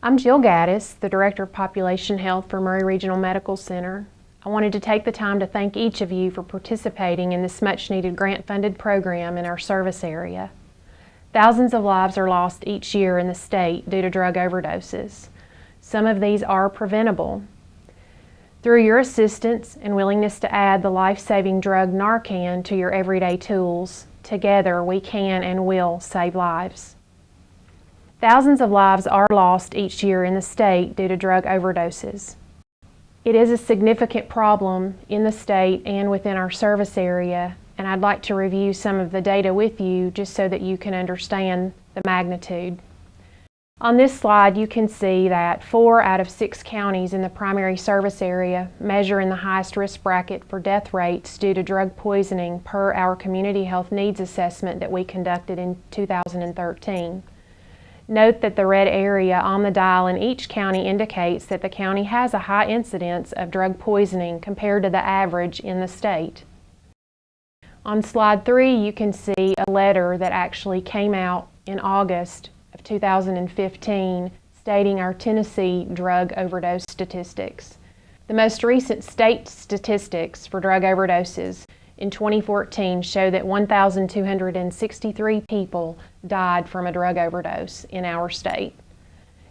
I'm Jill Gaddis, the Director of Population Health for Maury Regional Medical Center. I wanted to take the time to thank each of you for participating in this much-needed grant-funded program in our service area. Thousands of lives are lost each year in the state due to drug overdoses. Some of these are preventable. Through your assistance and willingness to add the life-saving drug Narcan to your everyday tools, together we can and will save lives. Thousands of lives are lost each year in the state due to drug overdoses. It is a significant problem in the state and within our service area, and I'd like to review some of the data with you just so that you can understand the magnitude. On this slide, you can see that 4 out of 6 counties in the primary service area measure in the highest risk bracket for death rates due to drug poisoning per our Community Health Needs Assessment that we conducted in 2013. Note that the red area on the dial in each county indicates that the county has a high incidence of drug poisoning compared to the average in the state. On slide 3, you can see a letter that actually came out in August of 2015 stating our Tennessee drug overdose statistics. The most recent state statistics for drug overdoses in 2014 show that 1,263 people died from a drug overdose in our state.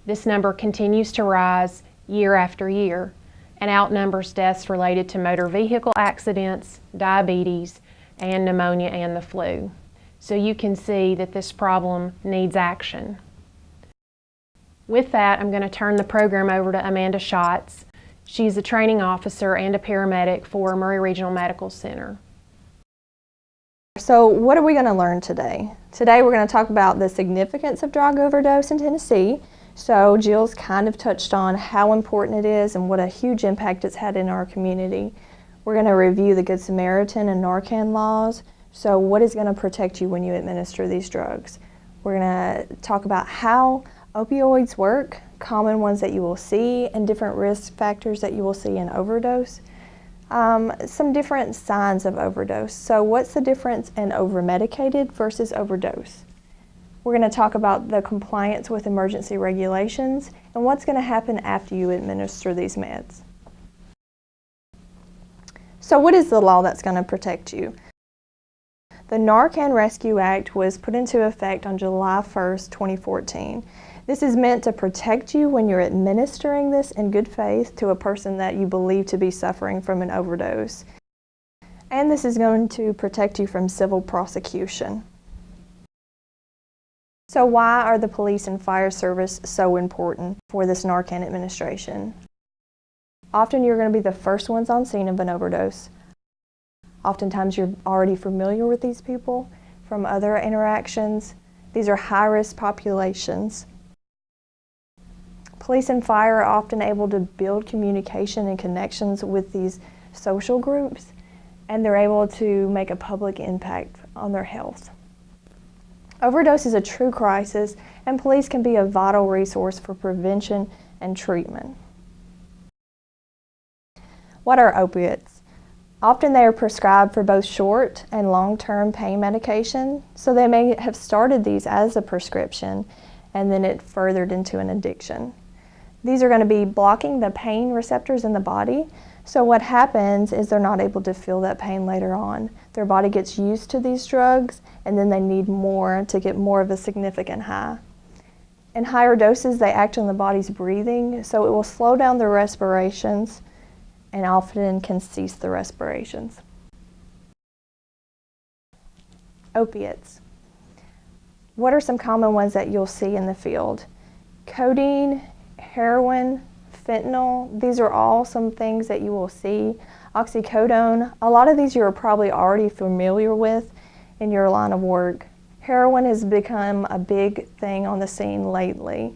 This number continues to rise year after year and outnumbers deaths related to motor vehicle accidents, diabetes, and pneumonia and the flu. So you can see that this problem needs action. With that, I'm going to turn the program over to Amanda Schatz. She's a training officer and a paramedic for Maury Regional Medical Center. So what are we going to learn today? Today we're going to talk about the significance of drug overdose in Tennessee. So Jill's kind of touched on how important it is and what a huge impact it's had in our community. We're going to review the Good Samaritan and Narcan laws. So what is going to protect you when you administer these drugs? We're going to talk about how opioids work, common ones that you will see, and different risk factors that you will see in overdose. Some different signs of overdose. So what's the difference in over-medicated versus overdose? We're going to talk about the compliance with emergency regulations and what's going to happen after you administer these meds. So what is the law that's going to protect you? The Narcan Rescue Act was put into effect on July 1st, 2014. This is meant to protect you when you're administering this in good faith to a person that you believe to be suffering from an overdose. And this is going to protect you from civil prosecution. So why are the police and fire service so important for this Narcan administration? Often you're going to be the first ones on scene of an overdose. Oftentimes you're already familiar with these people from other interactions. These are high-risk populations. Police and fire are often able to build communication and connections with these social groups, and they're able to make a public impact on their health. Overdose is a true crisis, and police can be a vital resource for prevention and treatment. What are opiates? Often they are prescribed for both short and long-term pain medication, so they may have started these as a prescription and then it furthered into an addiction. These are going to be blocking the pain receptors in the body, so what happens is they're not able to feel that pain later on. Their body gets used to these drugs and then they need more to get more of a significant high. In higher doses, they act on the body's breathing, so it will slow down the respirations and often can cease the respirations. Opiates. What are some common ones that you'll see in the field? Codeine, heroin, fentanyl, these are all some things that you will see. Oxycodone, a lot of these you're probably already familiar with in your line of work. Heroin has become a big thing on the scene lately.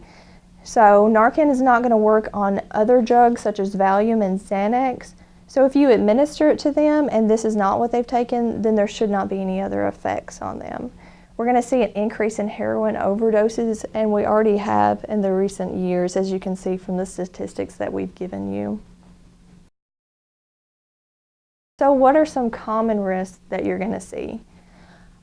So Narcan is not going to work on other drugs such as Valium and Xanax. So if you administer it to them and this is not what they've taken, then there should not be any other effects on them. We're going to see an increase in heroin overdoses, and we already have in the recent years, as you can see from the statistics that we've given you. So what are some common risks that you're going to see?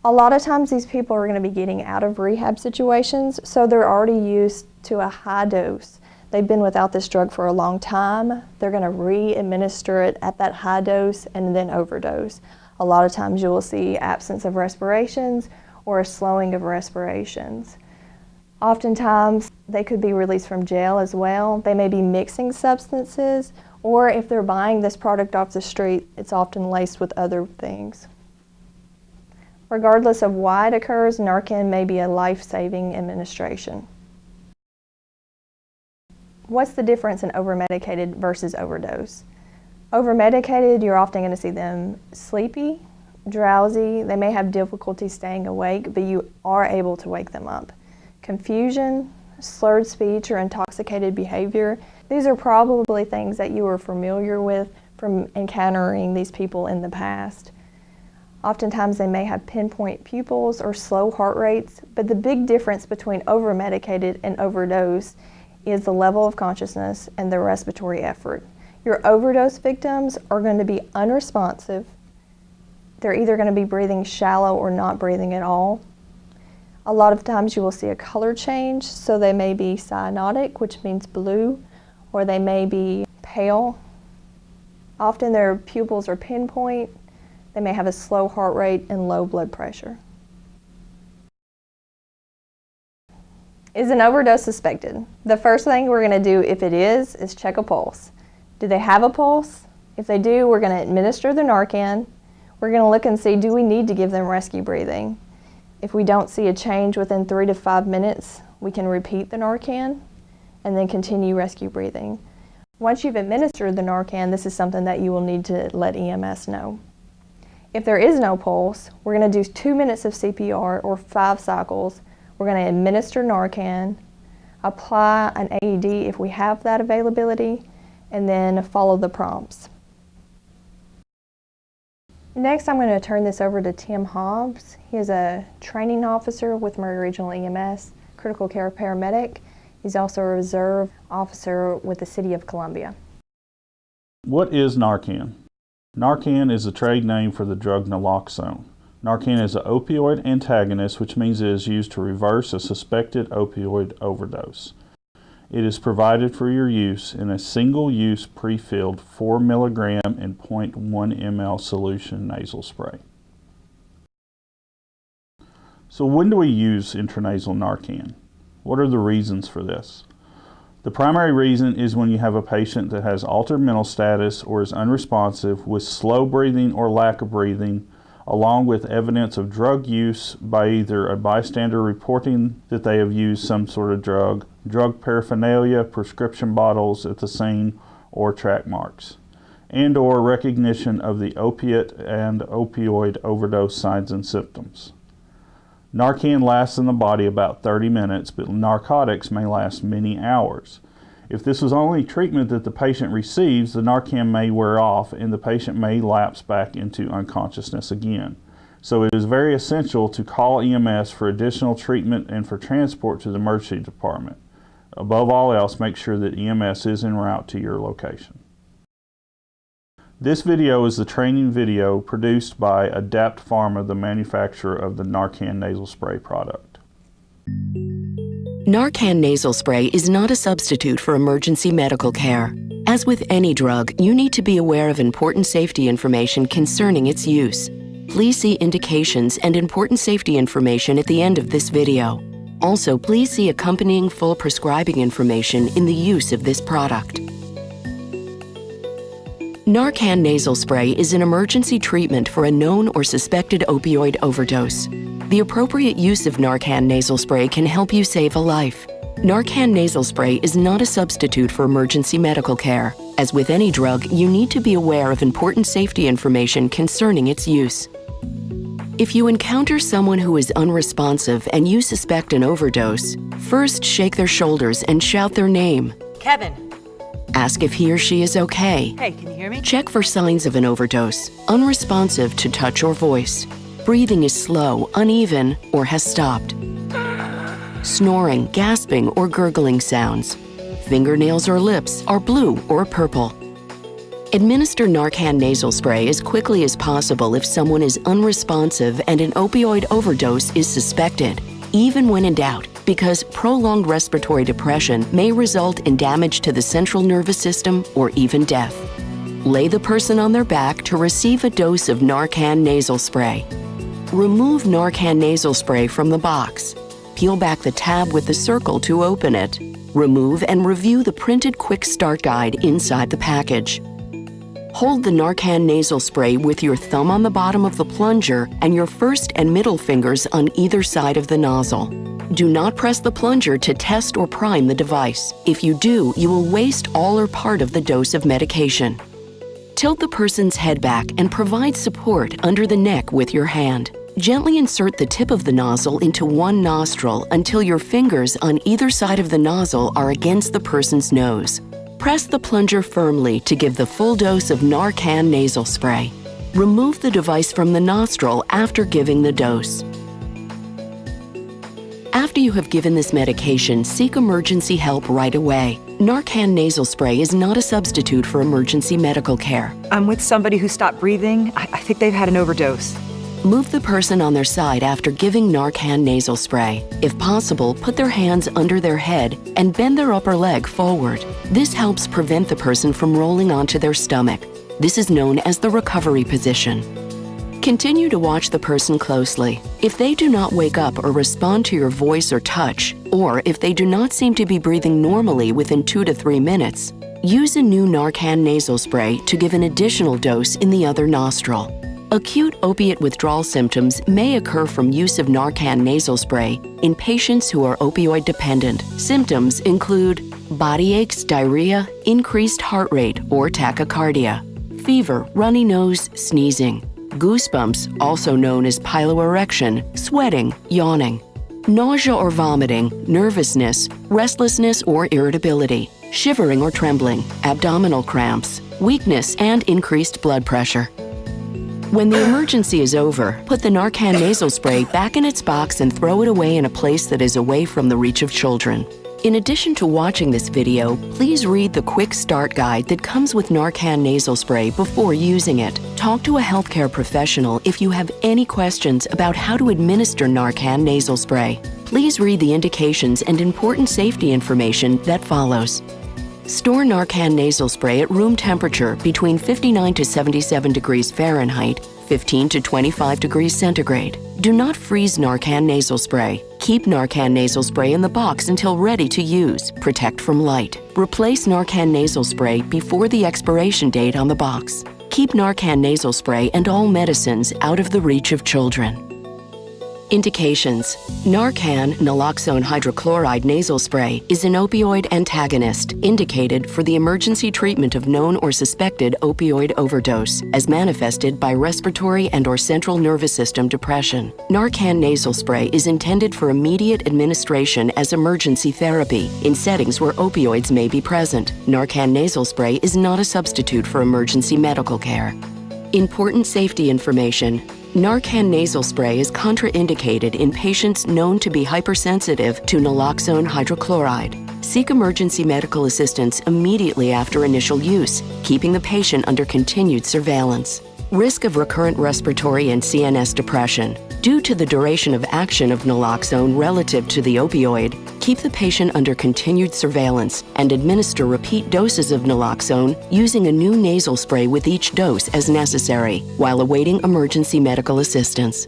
A lot of times these people are going to be getting out of rehab situations, so they're already used to a high dose. They've been without this drug for a long time. They're going to re-administer it at that high dose and then overdose. A lot of times you will see absence of respirations or a slowing of respirations. Oftentimes they could be released from jail as well. They may be mixing substances, or if they're buying this product off the street, it's often laced with other things. Regardless of why it occurs, Narcan may be a life-saving administration. What's the difference in over-medicated versus overdose? Over-medicated, you're often going to see them sleepy, drowsy. They may have difficulty staying awake, but you are able to wake them up. Confusion, slurred speech, or intoxicated behavior. These are probably things that you are familiar with from encountering these people in the past. Oftentimes they may have pinpoint pupils or slow heart rates, but the big difference between over-medicated and overdose is the level of consciousness and the respiratory effort. Your overdose victims are going to be unresponsive. They're either going to be breathing shallow or not breathing at all. A lot of times you will see a color change, so they may be cyanotic, which means blue, or they may be pale. Often their pupils are pinpoint. They may have a slow heart rate and low blood pressure. Is an overdose suspected? The first thing we're going to do, if it is check a pulse. Do they have a pulse? If they do, we're going to administer the Narcan. We're going to look and see, do we need to give them rescue breathing? If we don't see a change within 3 to 5 minutes, we can repeat the Narcan and then continue rescue breathing. Once you've administered the Narcan, this is something that you will need to let EMS know. If there is no pulse, we're going to do 2 minutes of CPR or 5 cycles. We're going to administer Narcan, apply an AED if we have that availability, and then follow the prompts. Next, I'm going to turn this over to Tim Hobbs. He is a training officer with Maury Regional EMS, critical care paramedic. He's also a reserve officer with the City of Columbia. What is Narcan? Narcan is a trade name for the drug naloxone. Narcan is an opioid antagonist, which means it is used to reverse a suspected opioid overdose. It is provided for your use in a single-use pre-filled 4 mg and 0.1 ml solution nasal spray. So when do we use intranasal Narcan? What are the reasons for this? The primary reason is when you have a patient that has altered mental status or is unresponsive with slow breathing or lack of breathing, along with evidence of drug use by either a bystander reporting that they have used some sort of drug, drug paraphernalia, prescription bottles at the scene, or track marks, and or recognition of the opiate and opioid overdose signs and symptoms. Narcan lasts in the body about 30 minutes, but narcotics may last many hours. If this is only treatment that the patient receives, the Narcan may wear off and the patient may lapse back into unconsciousness again. So it is very essential to call EMS for additional treatment and for transport to the emergency department. Above all else, make sure that EMS is en route to your location. This video is the training video produced by Adapt Pharma, the manufacturer of the Narcan nasal spray product. Narcan nasal spray is not a substitute for emergency medical care. As with any drug, you need to be aware of important safety information concerning its use. Please see indications and important safety information at the end of this video. Also, please see accompanying full prescribing information in the use of this product. Narcan nasal spray is an emergency treatment for a known or suspected opioid overdose. The appropriate use of Narcan nasal spray can help you save a life. Narcan nasal spray is not a substitute for emergency medical care. As with any drug, you need to be aware of important safety information concerning its use. If you encounter someone who is unresponsive and you suspect an overdose, first shake their shoulders and shout their name. Kevin. Ask if he or she is okay. Hey, can you hear me? Check for signs of an overdose, unresponsive to touch or voice. Breathing is slow, uneven, or has stopped. Snoring, gasping, or gurgling sounds. Fingernails or lips are blue or purple. Administer Narcan nasal spray as quickly as possible if someone is unresponsive and an opioid overdose is suspected, even when in doubt, because prolonged respiratory depression may result in damage to the central nervous system or even death. Lay the person on their back to receive a dose of Narcan nasal spray. Remove Narcan nasal spray from the box. Peel back the tab with the circle to open it. Remove and review the printed quick start guide inside the package. Hold the Narcan nasal spray with your thumb on the bottom of the plunger and your first and middle fingers on either side of the nozzle. Do not press the plunger to test or prime the device. If you do, you will waste all or part of the dose of medication. Tilt the person's head back and provide support under the neck with your hand. Gently insert the tip of the nozzle into one nostril until your fingers on either side of the nozzle are against the person's nose. Press the plunger firmly to give the full dose of Narcan nasal spray. Remove the device from the nostril after giving the dose. After you have given this medication, seek emergency help right away. Narcan nasal spray is not a substitute for emergency medical care. I'm with somebody who stopped breathing. I think they've had an overdose. Move the person on their side after giving Narcan nasal spray. If possible, put their hands under their head and bend their upper leg forward. This helps prevent the person from rolling onto their stomach. This is known as the recovery position. Continue to watch the person closely. If they do not wake up or respond to your voice or touch, or if they do not seem to be breathing normally within 2 to 3 minutes, use a new Narcan nasal spray to give an additional dose in the other nostril. Acute opiate withdrawal symptoms may occur from use of Narcan nasal spray in patients who are opioid dependent. Symptoms include body aches, diarrhea, increased heart rate or tachycardia, fever, runny nose, sneezing, goosebumps, also known as piloerection, sweating, yawning, nausea or vomiting, nervousness, restlessness or irritability, shivering or trembling, abdominal cramps, weakness, and increased blood pressure. When the emergency is over, put the Narcan nasal spray back in its box and throw it away in a place that is away from the reach of children. In addition to watching this video, please read the quick start guide that comes with Narcan nasal spray before using it. Talk to a healthcare professional if you have any questions about how to administer Narcan nasal spray. Please read the indications and important safety information that follows. Store Narcan nasal spray at room temperature between 59 to 77 degrees Fahrenheit, 15 to 25 degrees centigrade. Do not freeze Narcan nasal spray. Keep Narcan nasal spray in the box until ready to use. Protect from light. Replace Narcan nasal spray before the expiration date on the box. Keep Narcan nasal spray and all medicines out of the reach of children. Indications: Narcan naloxone hydrochloride nasal spray is an opioid antagonist indicated for the emergency treatment of known or suspected opioid overdose as manifested by respiratory and/or central nervous system depression. Narcan nasal spray is intended for immediate administration as emergency therapy in settings where opioids may be present. Narcan nasal spray is not a substitute for emergency medical care. Important safety information: Narcan nasal spray is contraindicated in patients known to be hypersensitive to naloxone hydrochloride. Seek emergency medical assistance immediately after initial use, keeping the patient under continued surveillance. Risk of recurrent respiratory and CNS depression. Due to the duration of action of naloxone relative to the opioid, keep the patient under continued surveillance and administer repeat doses of naloxone using a new nasal spray with each dose as necessary while awaiting emergency medical assistance.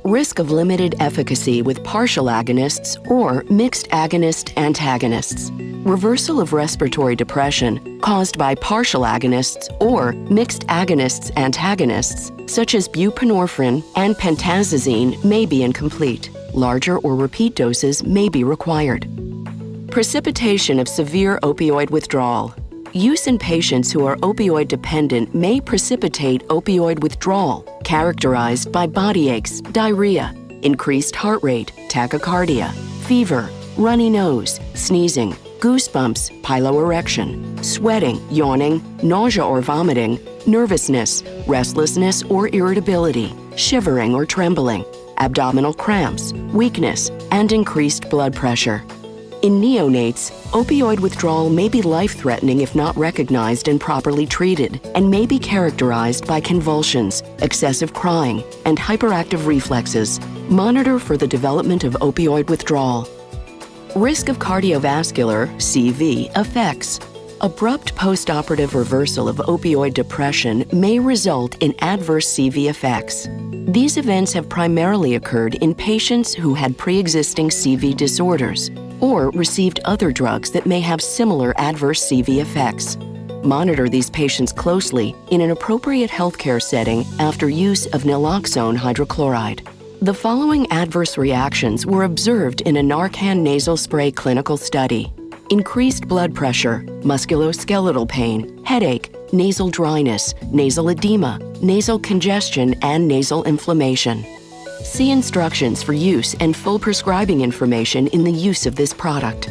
Risk of limited efficacy with partial agonists or mixed agonist-antagonists. Reversal of respiratory depression caused by partial agonists or mixed agonists-antagonists, such as buprenorphine and pentazocine, may be incomplete. Larger or repeat doses may be required. Precipitation of severe opioid withdrawal. Use in patients who are opioid dependent may precipitate opioid withdrawal, characterized by body aches, diarrhea, increased heart rate, tachycardia, fever, runny nose, sneezing, goosebumps, piloerection, sweating, yawning, nausea or vomiting, nervousness, restlessness or irritability, shivering or trembling, abdominal cramps, weakness, and increased blood pressure. In neonates, opioid withdrawal may be life-threatening if not recognized and properly treated, and may be characterized by convulsions, excessive crying, and hyperactive reflexes. Monitor for the development of opioid withdrawal. Risk of cardiovascular, CV, effects. Abrupt postoperative reversal of opioid depression may result in adverse CV effects. These events have primarily occurred in patients who had pre-existing CV disorders or received other drugs that may have similar adverse CV effects. Monitor these patients closely in an appropriate healthcare setting after use of naloxone hydrochloride. The following adverse reactions were observed in a Narcan nasal spray clinical study: increased blood pressure, musculoskeletal pain, headache, nasal dryness, nasal edema, nasal congestion, and nasal inflammation. See instructions for use and full prescribing information in the use of this product.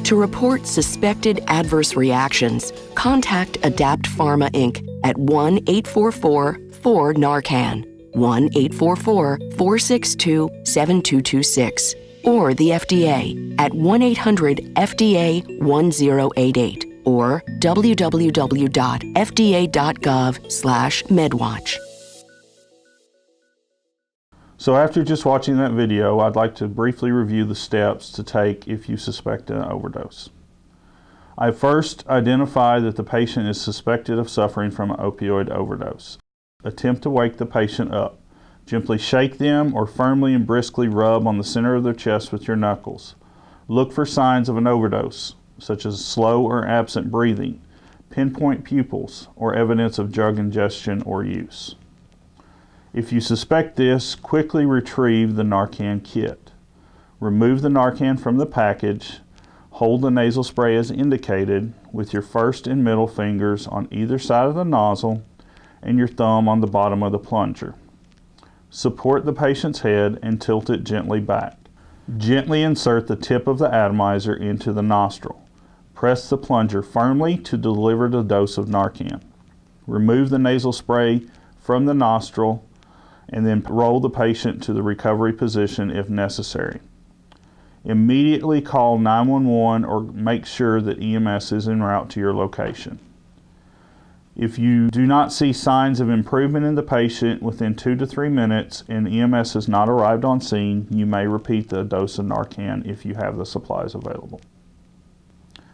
To report suspected adverse reactions, contact Adapt Pharma Inc. at 1-844-4-NARCAN, 1-844-462-7226, or the FDA at 1-800-FDA-1088 or www.fda.gov/medwatch. So after just watching that video, I'd like to briefly review the steps to take if you suspect an overdose. I first identify that the patient is suspected of suffering from an opioid overdose. Attempt to wake the patient up. Gently shake them or firmly and briskly rub on the center of their chest with your knuckles. Look for signs of an overdose, such as slow or absent breathing, pinpoint pupils, or evidence of drug ingestion or use. If you suspect this, quickly retrieve the Narcan kit. Remove the Narcan from the package. Hold the nasal spray as indicated with your first and middle fingers on either side of the nozzle and your thumb on the bottom of the plunger. Support the patient's head and tilt it gently back. Gently insert the tip of the atomizer into the nostril. Press the plunger firmly to deliver the dose of Narcan. Remove the nasal spray from the nostril and then roll the patient to the recovery position if necessary. Immediately call 911 or make sure that EMS is en route to your location. If you do not see signs of improvement in the patient within 2 to 3 minutes and EMS has not arrived on scene, you may repeat the dose of Narcan if you have the supplies available.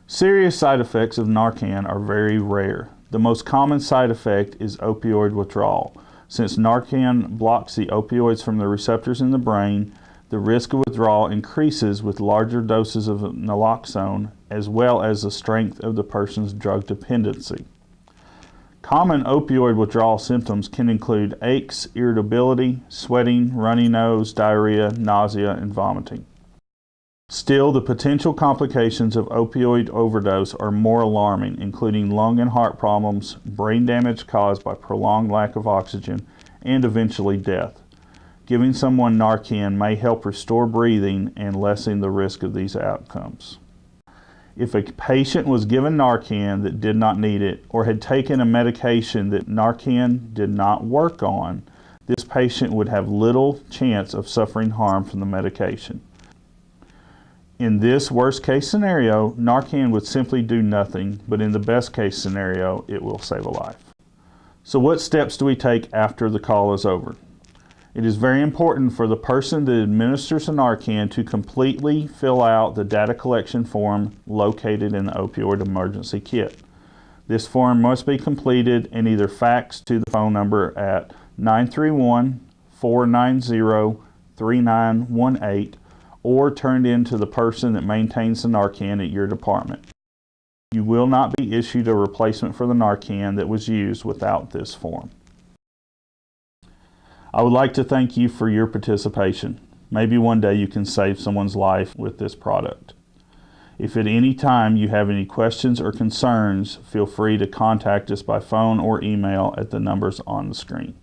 Serious side effects of Narcan are very rare. The most common side effect is opioid withdrawal. Since Narcan blocks the opioids from the receptors in the brain, the risk of withdrawal increases with larger doses of naloxone as well as the strength of the person's drug dependency. Common opioid withdrawal symptoms can include aches, irritability, sweating, runny nose, diarrhea, nausea, and vomiting. Still, the potential complications of opioid overdose are more alarming, including lung and heart problems, brain damage caused by prolonged lack of oxygen, and eventually death. Giving someone Narcan may help restore breathing and lessen the risk of these outcomes. If a patient was given Narcan that did not need it, or had taken a medication that Narcan did not work on, this patient would have little chance of suffering harm from the medication. In this worst case scenario, Narcan would simply do nothing, but in the best case scenario, it will save a life. So what steps do we take after the call is over? It is very important for the person that administers the Narcan to completely fill out the data collection form located in the opioid emergency kit. This form must be completed and either faxed to the phone number at 931-490-3918 or turned in to the person that maintains the Narcan at your department. You will not be issued a replacement for the Narcan that was used without this form. I would like to thank you for your participation. Maybe one day you can save someone's life with this product. If at any time you have any questions or concerns, feel free to contact us by phone or email at the numbers on the screen.